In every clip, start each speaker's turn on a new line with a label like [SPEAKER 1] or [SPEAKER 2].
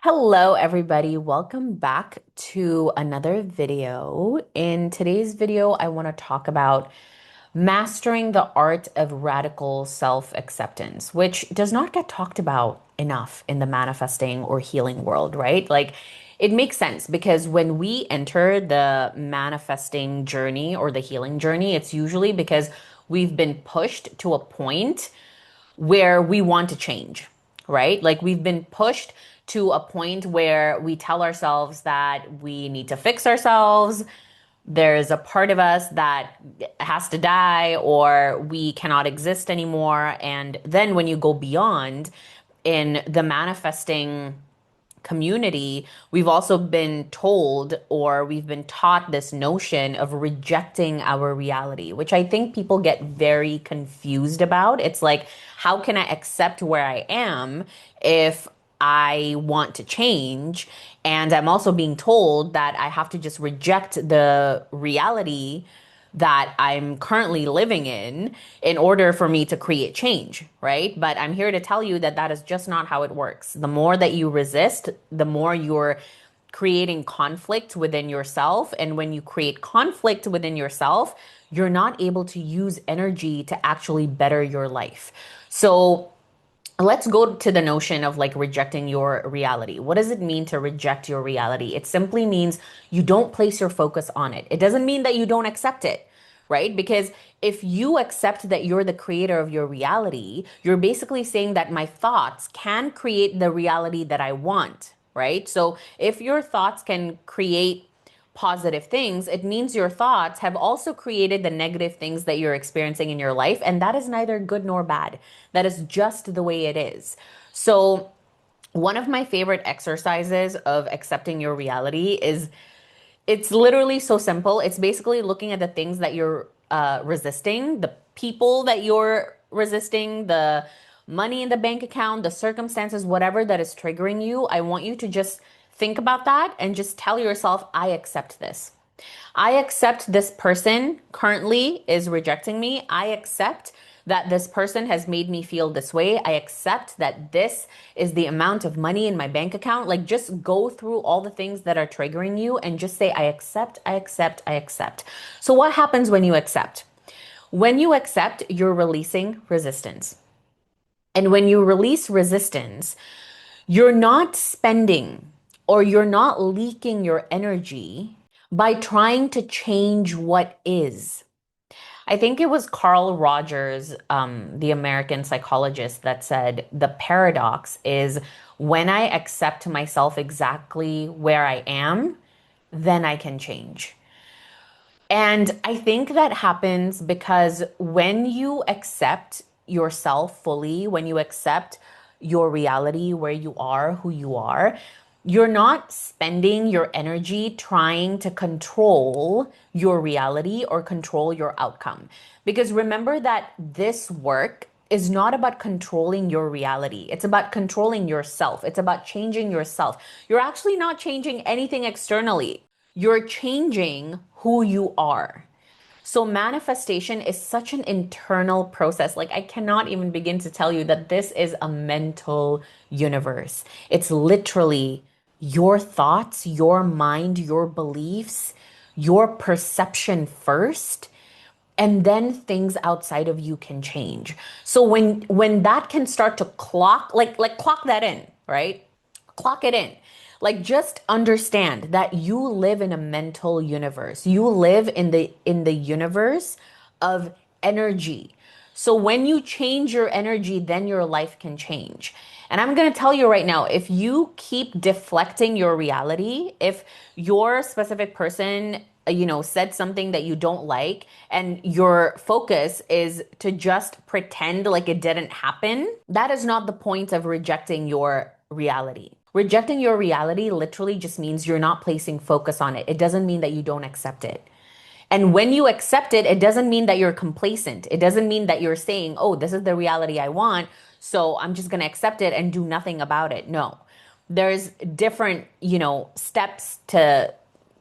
[SPEAKER 1] Hello, everybody. Welcome back to another video. In today's video, I want to talk about mastering the art of radical self-acceptance, which does not get talked about enough in the manifesting or healing world, right? Like, it makes sense because when we enter the manifesting journey or the healing journey, it's usually because we've been pushed to a point where we want to change, right? Like we've been pushed to a point where we tell ourselves that we need to fix ourselves. There's a part of us that has to die or we cannot exist anymore. And then when you go beyond in the manifesting community, we've also been told or we've been taught this notion of rejecting our reality, which I think people get very confused about. It's like, how can I accept where I am if I want to change? And I'm also being told that I have to just reject the reality that I'm currently living in order for me to create change, right? But I'm here to tell you that that is just not how it works. The more that you resist, the more you're creating conflict within yourself. And when you create conflict within yourself, you're not able to use energy to actually better your life. So let's go to the notion of like rejecting your reality. What does it mean to reject your reality? It simply means you don't place your focus on it. It doesn't mean that you don't accept it, right? Because if you accept that you're the creator of your reality, you're basically saying that my thoughts can create the reality that I want, right? So if your thoughts can create positive things, it means your thoughts have also created the negative things that you're experiencing in your life. And that is neither good nor bad. That is just the way it is. So, one of my favorite exercises of accepting your reality is it's literally so simple. It's basically looking at the things that you're resisting, the people that you're resisting, the money in the bank account, the circumstances, whatever that is triggering you. I want you to just think about that and just tell yourself, I accept this. I accept this person currently is rejecting me. I accept that this person has made me feel this way. I accept that this is the amount of money in my bank account. Like, just go through all the things that are triggering you and just say, I accept, I accept, I accept. So, what happens when you accept? When you accept, you're releasing resistance. And when you release resistance, you're not spending or you're not leaking your energy by trying to change what is. I think it was Carl Rogers, the American psychologist, that said the paradox is when I accept myself exactly where I am, then I can change. And I think that happens because when you accept yourself fully, when you accept your reality, where you are, who you are, you're not spending your energy trying to control your reality or control your outcome. Because remember that this work is not about controlling your reality. It's about controlling yourself. It's about changing yourself. You're actually not changing anything externally. You're changing who you are. So, manifestation is such an internal process. Like, I cannot even begin to tell you that this is a mental universe. It's literally your thoughts, your mind, your beliefs, your perception first, and then things outside of you can change. So when that can start to clock, like clock that in, right? Clock it in. Like, just understand that you live in a mental universe. You live in the universe of energy. So when you change your energy, then your life can change. And I'm going to tell you right now, if you keep deflecting your reality, if your specific person, said something that you don't like, and your focus is to just pretend like it didn't happen, that is not the point of rejecting your reality. Rejecting your reality literally just means you're not placing focus on it. It doesn't mean that you don't accept it. And when you accept it, it doesn't mean that you're complacent. It doesn't mean that you're saying, oh, this is the reality I want, so I'm just going to accept it and do nothing about it. No. There's different, steps to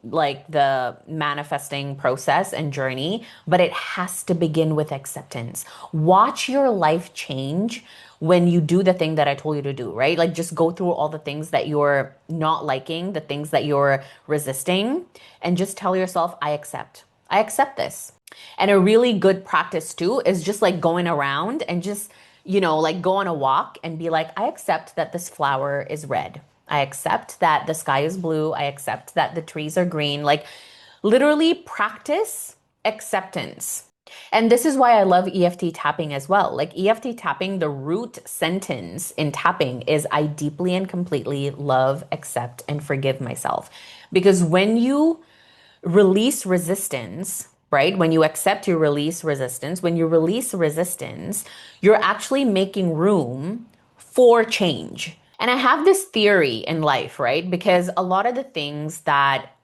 [SPEAKER 1] like the manifesting process and journey, but it has to begin with acceptance. Watch your life change when you do the thing that I told you to do, right? Like just go through all the things that you're not liking, the things that you're resisting, and just tell yourself, I accept. I accept this. And a really good practice too is just like going around and just, like go on a walk and be like, I accept that this flower is red. I accept that the sky is blue. I accept that the trees are green. Like literally practice acceptance. And this is why I love EFT tapping as well. Like EFT tapping, the root sentence in tapping is I deeply and completely love, accept, and forgive myself. Because when you release resistance, right? When you accept, you release resistance. When you release resistance, you're actually making room for change. And I have this theory in life, right? Because a lot of the things that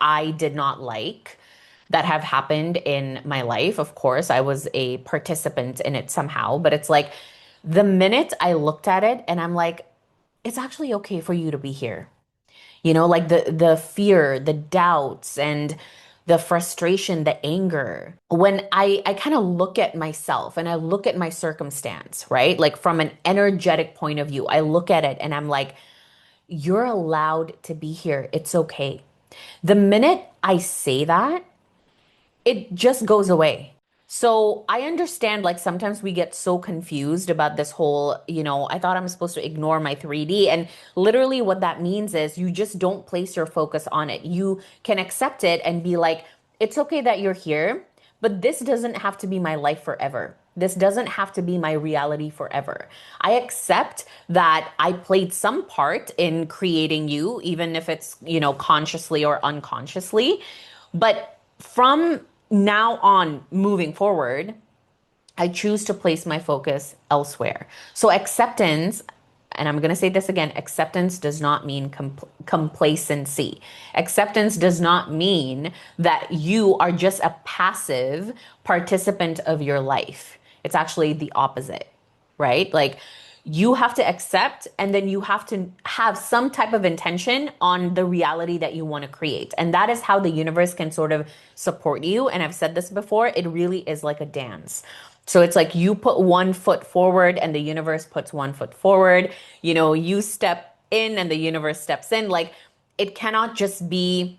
[SPEAKER 1] I did not like that have happened in my life, of course, I was a participant in it somehow, but it's like the minute I looked at it and I'm like, it's actually okay for you to be here. Like the fear, the doubts and the frustration, the anger. When I kind of look at myself and I look at my circumstance, right? Like from an energetic point of view, I look at it and I'm like, you're allowed to be here. It's okay. The minute I say that, it just goes away. So I understand like sometimes we get so confused about this whole, I thought I'm supposed to ignore my 3D. And literally what that means is you just don't place your focus on it. You can accept it and be like, it's okay that you're here, but this doesn't have to be my life forever. This doesn't have to be my reality forever. I accept that I played some part in creating you, even if it's, consciously or unconsciously. But from now on, moving forward, I choose to place my focus elsewhere. So acceptance, and I'm going to say this again, acceptance does not mean complacency. Acceptance does not mean that you are just a passive participant of your life. It's actually the opposite, right? Like you have to accept and then you have to have some type of intention on the reality that you want to create. And that is how the universe can sort of support you. And I've said this before, it really is like a dance. So it's like you put one foot forward and the universe puts one foot forward. You step in and the universe steps in. Like it cannot just be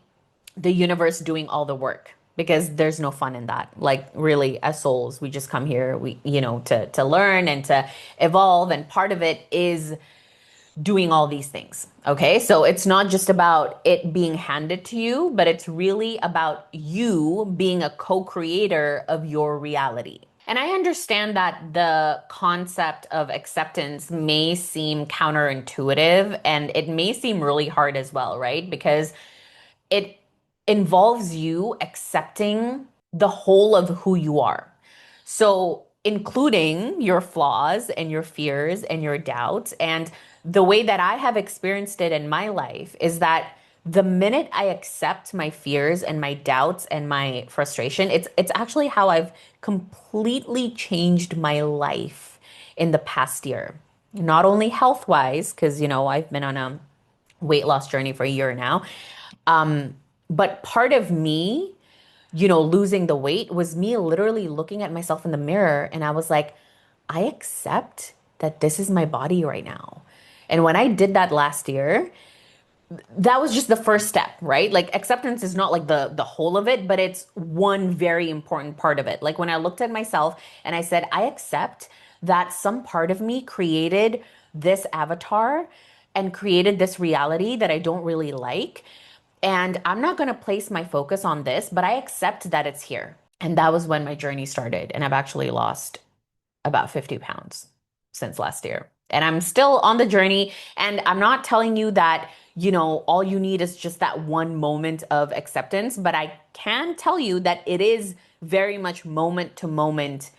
[SPEAKER 1] the universe doing all the work because there's no fun in that. Like really as souls, we just come here, to learn and to evolve. And part of it is doing all these things. Okay. So it's not just about it being handed to you, but it's really about you being a co-creator of your reality. And I understand that the concept of acceptance may seem counterintuitive and it may seem really hard as well, right? Because it involves you accepting the whole of who you are. So, including your flaws and your fears and your doubts. And the way that I have experienced it in my life is that the minute I accept my fears and my doubts and my frustration, it's actually how I've completely changed my life in the past year. Not only health-wise, because I've been on a weight loss journey for a year now. But part of me, losing the weight was me literally looking at myself in the mirror and I was like, I accept that this is my body right now. And when I did that last year, that was just the first step, right? Like acceptance is not like the whole of it, but it's one very important part of it. Like when I looked at myself and I said, I accept that some part of me created this avatar and created this reality that I don't really like. And I'm not going to place my focus on this, but I accept that it's here. And that was when my journey started. And I've actually lost about 50 pounds since last year. And I'm still on the journey. And I'm not telling you that, all you need is just that one moment of acceptance. But I can tell you that it is very much moment to moment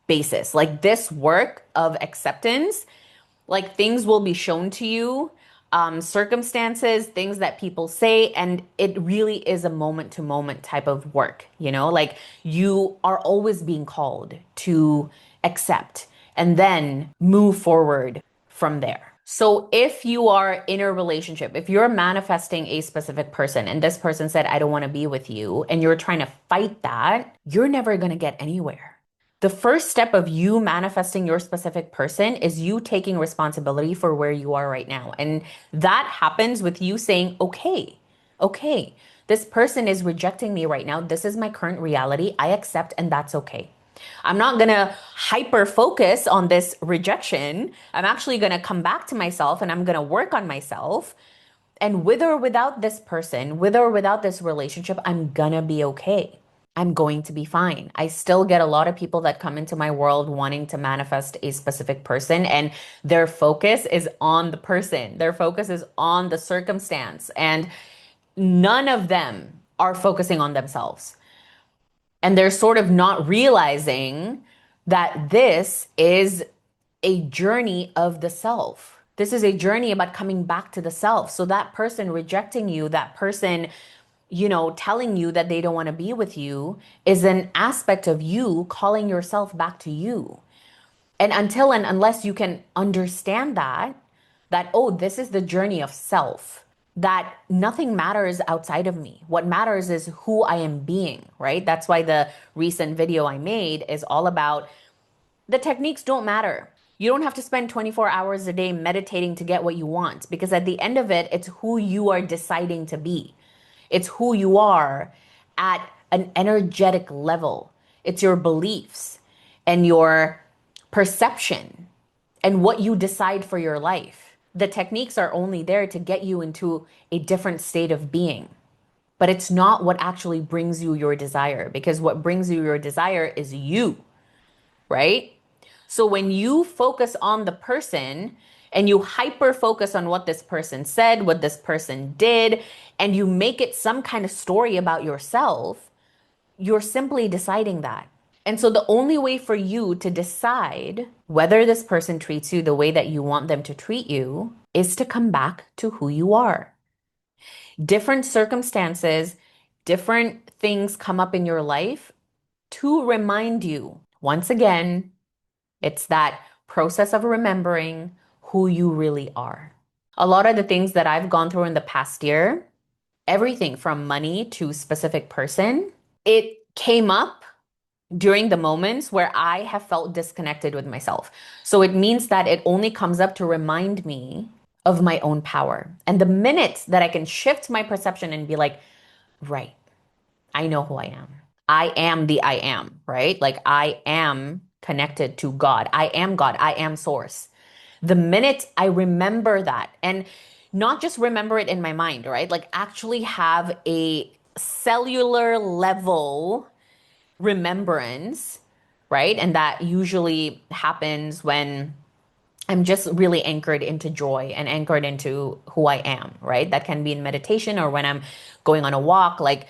[SPEAKER 1] basis. Like this work of acceptance, like things will be shown to you, circumstances, things that people say, and it really is a moment to moment type of work, like you are always being called to accept and then move forward from there. So if you are in a relationship, if you're manifesting a specific person and this person said, I don't want to be with you, and you're trying to fight that, you're never going to get anywhere. The first step of you manifesting your specific person is you taking responsibility for where you are right now. And that happens with you saying, okay, this person is rejecting me right now. This is my current reality. I accept, and that's okay. I'm not going to hyper focus on this rejection. I'm actually going to come back to myself and I'm going to work on myself. And with or without this person, with or without this relationship, I'm going to be okay. I'm going to be fine. I still get a lot of people that come into my world wanting to manifest a specific person, and their focus is on the person. Their focus is on the circumstance, and none of them are focusing on themselves. And they're sort of not realizing that this is a journey of the self. This is a journey about coming back to the self. So that person rejecting you, that person, telling you that they don't want to be with you is an aspect of you calling yourself back to you. And until and unless you can understand that, oh, this is the journey of self, that nothing matters outside of me. What matters is who I am being, right? That's why the recent video I made is all about the techniques don't matter. You don't have to spend 24 hours a day meditating to get what you want, because at the end of it, it's who you are deciding to be. It's who you are at an energetic level. It's your beliefs and your perception and what you decide for your life. The techniques are only there to get you into a different state of being, but it's not what actually brings you your desire, because what brings you your desire is you, right? So when you focus on the person and you hyper focus on what this person said, what this person did, and you make it some kind of story about yourself, you're simply deciding that. And so the only way for you to decide whether this person treats you the way that you want them to treat you is to come back to who you are. Different circumstances, different things come up in your life to remind you, once again, it's that process of remembering who you really are. A lot of the things that I've gone through in the past year, everything from money to specific person, it came up during the moments where I have felt disconnected with myself. So it means that it only comes up to remind me of my own power. And the minute that I can shift my perception and be like, right, I know who I am. I am the I am, right? Like I am connected to God. I am God. I am source. The minute I remember that, and not just remember it in my mind, right? Like actually have a cellular level remembrance, right? And that usually happens when I'm just really anchored into joy and anchored into who I am, right? That can be in meditation or when I'm going on a walk. Like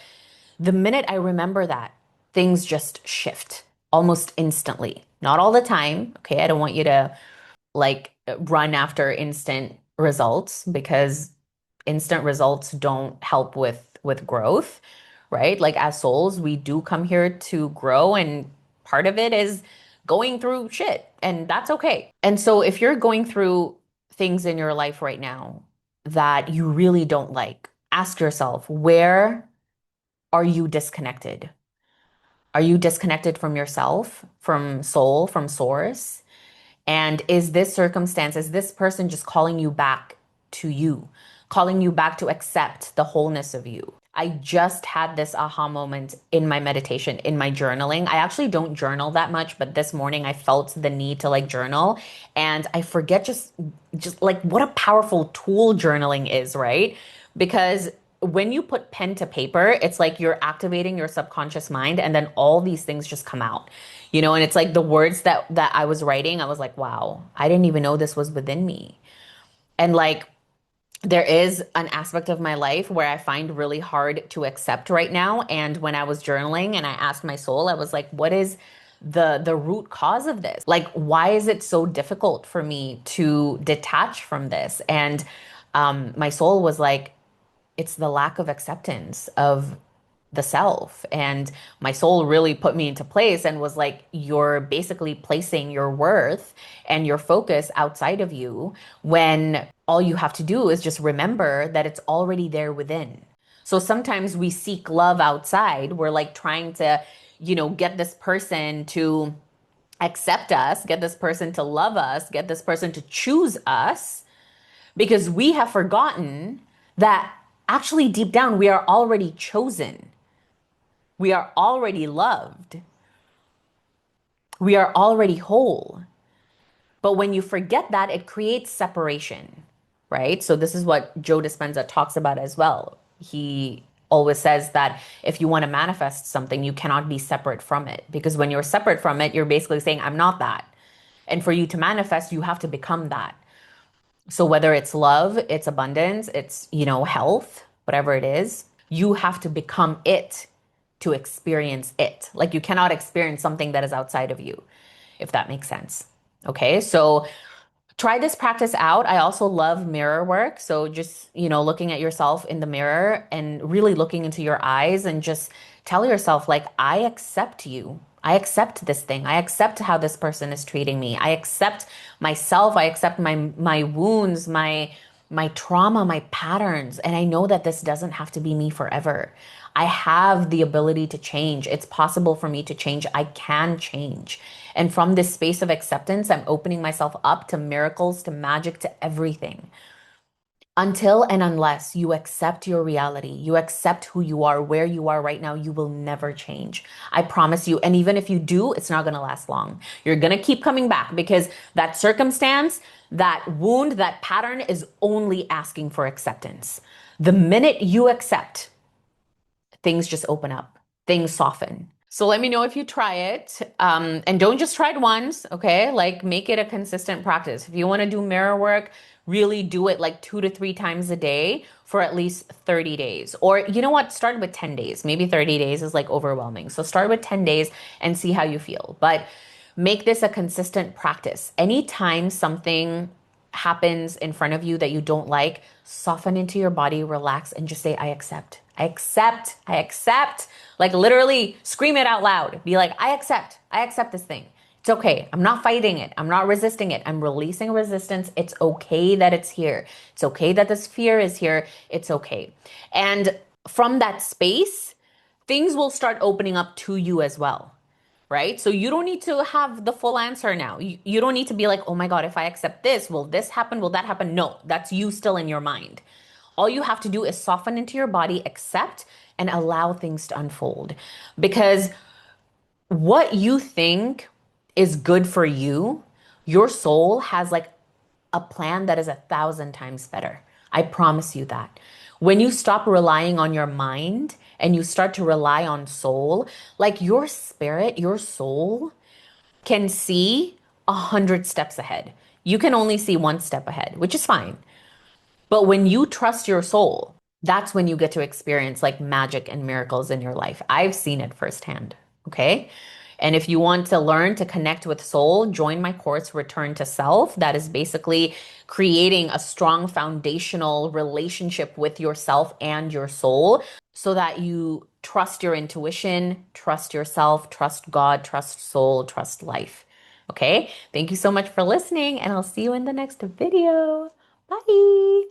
[SPEAKER 1] the minute I remember that, things just shift almost instantly. Not all the time. Okay. I don't want you to like run after instant results, because instant results don't help with growth, right? Like as souls, we do come here to grow, and part of it is going through shit, and that's okay. And so if you're going through things in your life right now that you really don't like, ask yourself, where are you disconnected? Are you disconnected from yourself, from soul, from source? And is this circumstance, is this person just calling you back to you, calling you back to accept the wholeness of you? I just had this aha moment in my meditation, in my journaling. I actually don't journal that much, but this morning I felt the need to like journal, and I forget just like what a powerful tool journaling is, right? Because when you put pen to paper, it's like you're activating your subconscious mind, and then all these things just come out. And it's like the words that I was writing, I was like, wow, I didn't even know this was within me. And like there is an aspect of my life where I find really hard to accept right now. And when I was journaling and I asked my soul, I was like, what is the root cause of this? Like, why is it so difficult for me to detach from this? And my soul was like, it's the lack of acceptance of the self. And my soul really put me into place and was like, you're basically placing your worth and your focus outside of you, when all you have to do is just remember that it's already there within. So sometimes we seek love outside. We're like trying to, get this person to accept us, get this person to love us, get this person to choose us, because we have forgotten that actually deep down we are already chosen. We are already loved. We are already whole. But when you forget that, it creates separation, right? So this is what Joe Dispenza talks about as well. He always says that if you want to manifest something, you cannot be separate from it. Because when you're separate from it, you're basically saying, I'm not that. And for you to manifest, you have to become that. So whether it's love, it's abundance, it's, health, whatever it is, you have to become it to experience it. Like you cannot experience something that is outside of you, if that makes sense. Okay. So try this practice out. I also love mirror work. So just, looking at yourself in the mirror and really looking into your eyes and just tell yourself, like, I accept you. I accept this thing. I accept how this person is treating me. I accept myself. I accept my wounds, my trauma, my patterns. And I know that this doesn't have to be me forever. I have the ability to change. It's possible for me to change. I can change. And from this space of acceptance, I'm opening myself up to miracles, to magic, to everything. Until and unless you accept your reality, you accept who you are, where you are right now, you will never change. I promise you. And even if you do, it's not going to last long. You're going to keep coming back because that circumstance, that wound, that pattern is only asking for acceptance. The minute you accept, things just open up, things soften. So let me know if you try it. And don't just try it once, okay? Like make it a consistent practice. If you want to do mirror work, really do it like 2 to 3 times a day for at least 30 days. Or you know what? Start with 10 days. Maybe 30 days is like overwhelming. So start with 10 days and see how you feel. But make this a consistent practice. Anytime something happens in front of you that you don't like, soften into your body, relax, and just say, I accept. I accept. I accept. Like literally scream it out loud. Be like, I accept. I accept this thing. It's okay. I'm not fighting it. I'm not resisting it. I'm releasing resistance. It's okay that it's here. It's okay that this fear is here. It's okay. And from that space, things will start opening up to you as well, right? So you don't need to have the full answer now. You don't need to be like, oh my God, if I accept this, will this happen? Will that happen? No, that's you still in your mind. All you have to do is soften into your body, accept, and allow things to unfold. Because what you think is good for you, your soul has like a plan that is 1,000 times better. I promise you that. When you stop relying on your mind and you start to rely on soul, like your spirit, your soul can see 100 steps ahead. You can only see 1 step ahead, which is fine. But when you trust your soul, that's when you get to experience like magic and miracles in your life. I've seen it firsthand. Okay. And if you want to learn to connect with soul, join my course, Return to Self. That is basically creating a strong foundational relationship with yourself and your soul so that you trust your intuition, trust yourself, trust God, trust soul, trust life. Okay. Thank you so much for listening, and I'll see you in the next video. Bye.